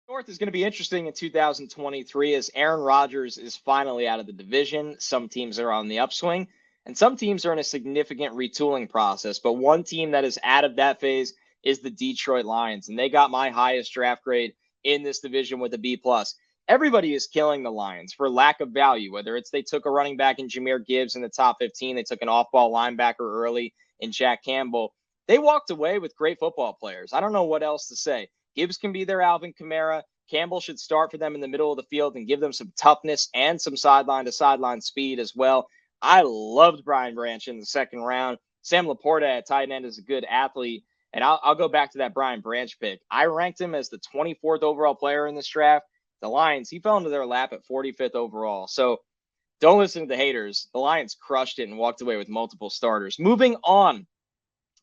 North is going to be interesting in 2023 as Aaron Rodgers is finally out of the division. Some teams are on the upswing, and some teams are in a significant retooling process. But one team that is out of that phase is the Detroit Lions, and they got my highest draft grade in this division with a B+. Everybody is killing the Lions for lack of value, whether it's they took a running back in Jahmyr Gibbs in the top 15, they took an off-ball linebacker early in Jack Campbell. They walked away with great football players. I don't know what else to say. Gibbs can be their Alvin Kamara. Campbell should start for them in the middle of the field and give them some toughness and some sideline-to-sideline speed as well. I loved Brian Branch in the second round. Sam Laporta at tight end is a good athlete. And I'll go back to that Brian Branch pick. I ranked him as the 24th overall player in this draft. The Lions, he fell into their lap at 45th overall. So don't listen to the haters. The Lions crushed it and walked away with multiple starters. Moving on,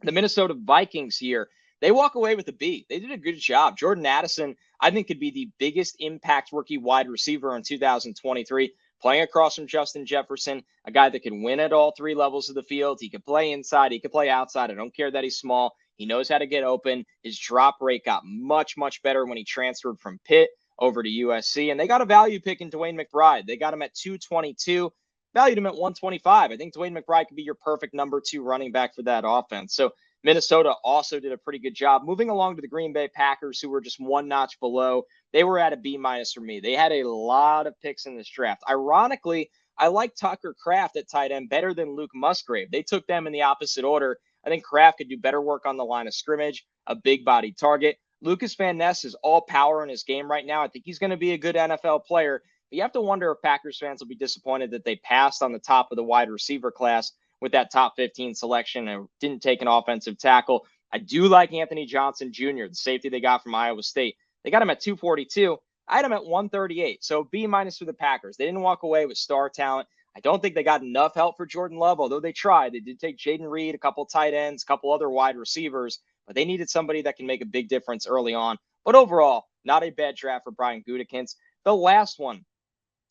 the Minnesota Vikings here. They walk away with a B. They did a good job. Jordan Addison, I think, could be the biggest impact rookie wide receiver in 2023, playing across from Justin Jefferson, a guy that can win at all three levels of the field. He could play inside. He could play outside. I don't care that he's small. He knows how to get open. His drop rate got much, much better when he transferred from Pitt over to USC. And they got a value pick in DeWayne McBride. They got him at 222, valued him at 125. I think DeWayne McBride could be your perfect number 2 running back for that offense. So Minnesota also did a pretty good job. Moving along to the Green Bay Packers, who were just one notch below. They were at a B- for me. They had a lot of picks in this draft. Ironically, I like Tucker Kraft at tight end better than Luke Musgrave. They took them in the opposite order. I think Kraft could do better work on the line of scrimmage, a big-bodied target. Lucas Van Ness is all power in his game right now. I think he's going to be a good NFL player. But you have to wonder if Packers fans will be disappointed that they passed on the top of the wide receiver class with that top 15 selection and didn't take an offensive tackle. I do like Anthony Johnson Jr., the safety they got from Iowa State. They got him at 242. I had him at 138. So B- for the Packers. They didn't walk away with star talent. I don't think they got enough help for Jordan Love, although they tried. They did take Jaden Reed, a couple tight ends, a couple other wide receivers, but they needed somebody that can make a big difference early on. But overall, not a bad draft for Brian Gutekunst. The last one,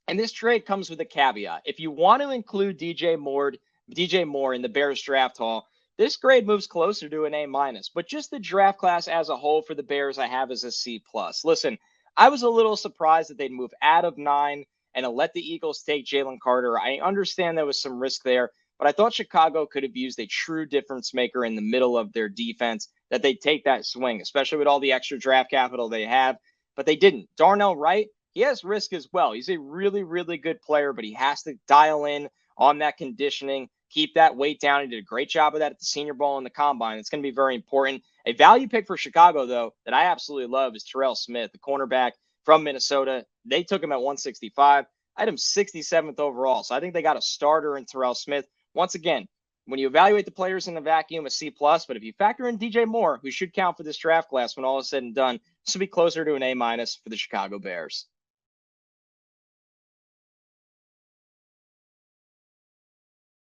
and this trade comes with a caveat. If you want to include DJ Moore in the Bears draft haul, this grade moves closer to an A-, but just the draft class as a whole for the Bears I have as a C+. Listen, I was a little surprised that they'd move out of 9 and let the Eagles take Jalen Carter. I understand there was some risk there, but I thought Chicago could have used a true difference maker in the middle of their defense, that they'd take that swing, especially with all the extra draft capital they have, but they didn't. Darnell Wright, he has risk as well. He's a really, really good player, but he has to dial in on that conditioning, keep that weight down. He did a great job of that at the Senior Bowl and the Combine. It's going to be very important. A value pick for Chicago, though, that I absolutely love is Terrell Smith, the cornerback from Minnesota. They took him at 165. I had him 67th overall. So I think they got a starter in Terrell Smith. Once again, when you evaluate the players in the vacuum, a C+, but if you factor in DJ Moore, who should count for this draft class when all is said and done, this will be closer to an A- for the Chicago Bears.